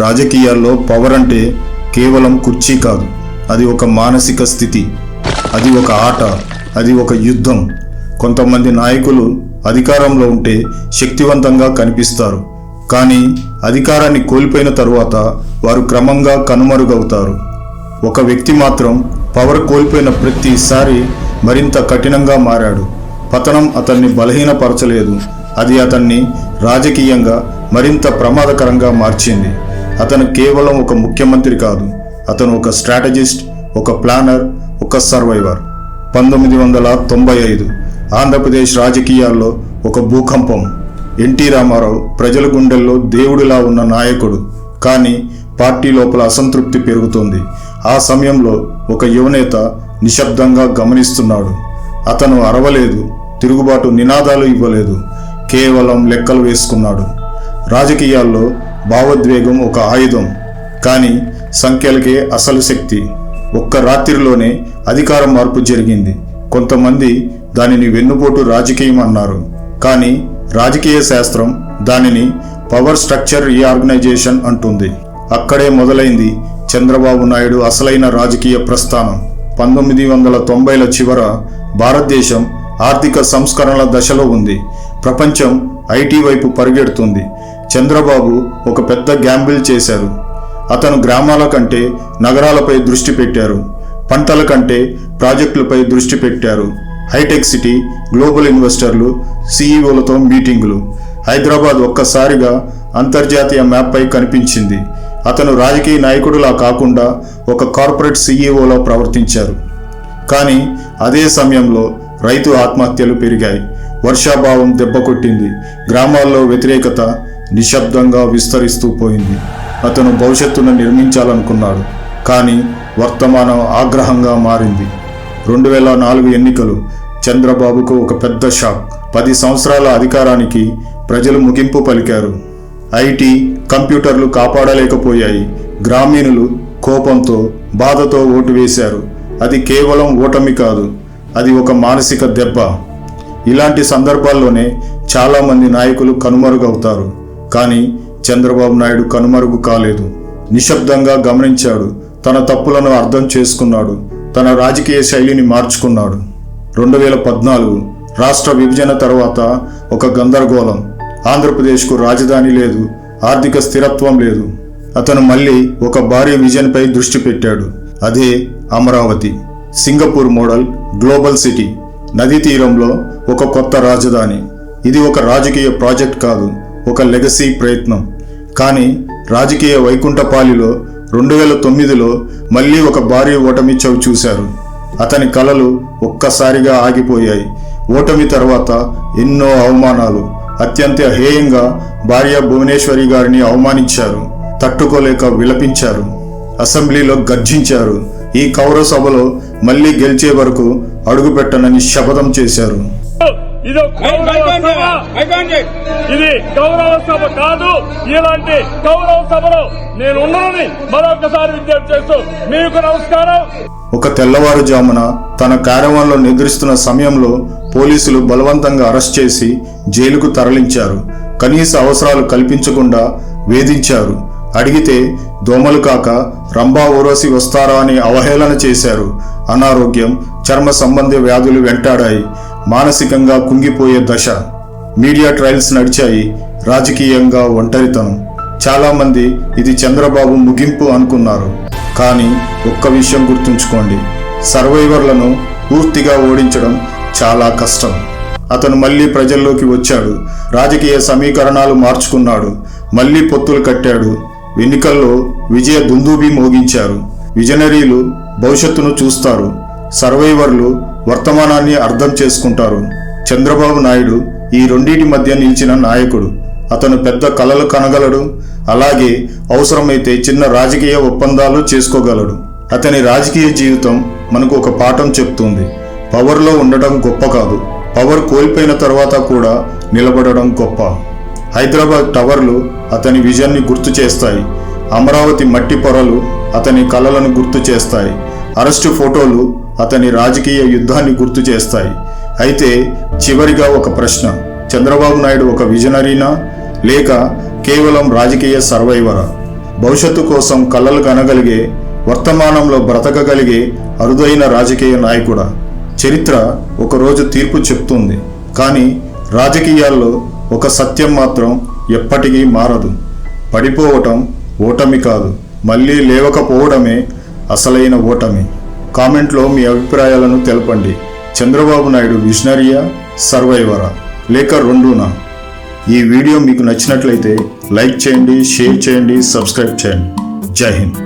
రాజకీయాల్లో పవర్ అంటే కేవలం కుర్చీ కాదు, అది ఒక మానసిక స్థితి, అది ఒక ఆట, అది ఒక యుద్ధం. కొంతమంది నాయకులు అధికారంలో ఉంటే శక్తివంతంగా కనిపిస్తారు, కానీ అధికారాన్ని కోల్పోయిన తరువాత వారు క్రమంగా కనుమరుగవుతారు. ఒక వ్యక్తి మాత్రం పవర్ కోల్పోయిన ప్రతిసారి మరింత కఠినంగా మారాడు. పతనం అతన్ని బలహీనపరచలేదు, అది అతన్ని రాజకీయంగా మరింత ప్రమాదకరంగా మార్చింది. అతను కేవలం ఒక ముఖ్యమంత్రి కాదు, అతను ఒక స్ట్రాటజిస్ట్, ఒక ప్లానర్, ఒక సర్వైవర్. 1995 ఆంధ్రప్రదేశ్ రాజకీయాల్లో ఒక భూకంపం. ఎన్టీ రామారావు ప్రజల గుండెల్లో దేవుడిలా ఉన్న నాయకుడు, కానీ పార్టీ లోపల అసంతృప్తి పెరుగుతుంది. ఆ సమయంలో ఒక యువనేత నిశ్శబ్దంగా గమనిస్తున్నాడు. అతను అరవలేదు, తిరుగుబాటు నినాదాలు ఇవ్వలేదు, కేవలం లెక్కలు వేసుకున్నాడు. రాజకీయాల్లో భావోద్వేగం ఒక ఆయుధం, కానీ సంఖ్యలకే అసలు శక్తి. ఒక్క రాత్రిలోనే అధికార మార్పు జరిగింది. కొంతమంది దానిని వెన్నుపోటు రాజకీయం అన్నారు, కానీ రాజకీయ శాస్త్రం దానిని పవర్ స్ట్రక్చర్ రీఆర్గనైజేషన్ అంటుంది. అక్కడే మొదలైంది చంద్రబాబు నాయుడు అసలైన రాజకీయ ప్రస్థానం. 1990ల చివర భారతదేశం ఆర్థిక సంస్కరణల దశలో ఉంది. ప్రపంచం ఐటీ వైపు పరిగెడుతుంది. చంద్రబాబు ఒక పెద్ద గ్యాంబిల్ చేశారు. అతను గ్రామాల కంటే నగరాలపై దృష్టి పెట్టారు, పంటల కంటే ప్రాజెక్టులపై దృష్టి పెట్టారు. హైటెక్ సిటీ, గ్లోబల్ ఇన్వెస్టర్లు, సీఈఓలతో మీటింగులు. హైదరాబాద్ ఒక్కసారిగా అంతర్జాతీయ మ్యాప్పై కనిపించింది. అతను రాజకీయ నాయకుడిలా కాకుండా ఒక కార్పొరేట్ సీఈఓలా ప్రవర్తించారు. కానీ అదే సమయంలో రైతు ఆత్మహత్యలు పెరిగాయి, వర్షాభావం దెబ్బకొట్టింది, గ్రామాల్లో వ్యతిరేకత నిశ్శబ్దంగా విస్తరిస్తూ పోయింది. అతను భవిష్యత్తును నిర్మించాలనుకున్నాడు, కానీ వర్తమానం ఆగ్రహంగా మారింది. 2004 ఎన్నికలు చంద్రబాబుకు ఒక పెద్ద షాక్. 10 సంవత్సరాల అధికారానికి ప్రజలు ముగింపు పలికారు. ఐటీ, కంప్యూటర్లు కాపాడలేకపోయాయి. గ్రామీణులు కోపంతో, బాధతో ఓటు వేశారు. అది కేవలం ఓటమి కాదు, అది ఒక మానసిక దెబ్బ. ఇలాంటి సందర్భాల్లోనే చాలామంది నాయకులు కనుమరుగవుతారు, కానీ చంద్రబాబు నాయుడు కనుమరుగు కాలేదు. నిశ్శబ్దంగా గమనించాడు, తన తప్పులను అర్థం చేసుకున్నాడు, తన రాజకీయ శైలిని మార్చుకున్నాడు. 2014 రాష్ట్ర విభజన తర్వాత ఒక గందరగోళం. ఆంధ్రప్రదేశ్కు రాజధాని లేదు, ఆర్థిక స్థిరత్వం లేదు. అతను మళ్ళీ ఒక భారీ విజన్పై దృష్టి పెట్టాడు, అదే Amaravati. Singapore model global city, నదీ తీరంలో ఒక కొత్త రాజధాని. ఇది ఒక రాజకీయ ప్రాజెక్ట్ కాదు, ఒక లెగసీ ప్రయత్నం. కానీ రాజకీయ వైకుంఠపాలిలో 2009లో మళ్ళీ ఒక భారీ ఓటమి చవి చూశారు. అతని కలలు ఒక్కసారిగా ఆగిపోయాయి. ఓటమి తర్వాత ఎన్నో అవమానాలు. అత్యంత హేయంగా భార్య భువనేశ్వరి గారిని అవమానించారు. తట్టుకోలేక విలపించారు, అసెంబ్లీలో గర్జించారు. ఈ కౌరవ సభలో మళ్ళీ గెలిచే వరకు అడుగుపెట్టనని శపథం చేశారు. ఇది గౌరవ సభ కాదు. ఇలాంటి గౌరవ సభలో నేను ఉన్నానని మరొకసారి విజ్ఞప్తి చేస్తూ మీకు నమస్కారం. ఒక తెల్లవారుజామున తన క్యారవాన్లో నిద్రిస్తున్న సమయంలో పోలీసులు బలవంతంగా అరెస్ట్ చేసి జైలుకు తరలించారు. కనీస అవసరాలు కల్పించకుండా వేధించారు. అడిగితే దోమలు కాక రంభా ఊర్వశి వస్తారా అని అవహేళన చేశారు. అనారోగ్యం, చర్మ సంబంధ వ్యాధులు వెంటాడాయి. మానసికంగా కుంగిపోయే దశ. మీడియా ట్రయల్స్ నడిచాయి. రాజకీయంగా ఒంటరితనం. చాలామంది ఇది చంద్రబాబు ముగింపు అనుకున్నారు. కానీ ఒక్క విషయం గుర్తుంచుకోండి, సర్వైవర్లను పూర్తిగా ఓడించడం చాలా కష్టం. అతను మళ్ళీ ప్రజల్లోకి వచ్చాడు, రాజకీయ సమీకరణాలు మార్చుకున్నాడు, మళ్ళీ పొత్తులు కట్టాడు. ఎన్నికల్లో విజయ దుందూబి మోగించారు. విజనరీలు భవిష్యత్తును చూస్తారు, సర్వైవర్లు వర్తమానాన్ని అర్థం చేసుకుంటారు. చంద్రబాబు నాయుడు ఈ రెండింటి మధ్య నిలిచిన నాయకుడు. అతను పెద్ద కలలు కనగలడు, అలాగే అవసరమైతే చిన్న రాజకీయ ఒప్పందాలు చేసుకోగలడు. అతని రాజకీయ జీవితం మనకు ఒక పాఠం చెప్తుంది. పవర్లో ఉండడం గొప్ప కాదు, పవర్ కోల్పోయిన తర్వాత కూడా నిలబడడం గొప్ప. హైదరాబాద్ టవర్లు అతని విజన్ని గుర్తు చేస్తాయి. అమరావతి మట్టి పొరలు అతని కలలను గుర్తు చేస్తాయి. అరెస్టు ఫోటోలు అతని రాజకీయ యుద్ధాన్ని గుర్తు చేస్తాయి. అయితే చివరిగా ఒక ప్రశ్న, చంద్రబాబు నాయుడు ఒక విజనరీనా లేక కేవలం రాజకీయ సర్వైవరా? భవిష్యత్తు కోసం కలలు కనగలిగే, వర్తమానంలో బ్రతకగలిగే అరుదైన రాజకీయ నాయకుడా? చరిత్ర ఒకరోజు తీర్పు చెప్తుంది, కానీ రాజకీయాల్లో ఒక సత్యం మాత్రం ఎప్పటికీ మారదు. పడిపోవటం ఓటమి కాదు, మళ్ళీ లేవకపోవడమే అసలైన ఓటమి. కామెంట్లో మీ అభిప్రాయాలను తెలపండి. చంద్రబాబు నాయుడు విజనరీయా, సర్వైవరా, లేక రెండూనా? ఈ వీడియో మీకు నచ్చినట్లయితే లైక్ చేయండి, షేర్ చేయండి, సబ్స్క్రైబ్ చేయండి. జై హింద్.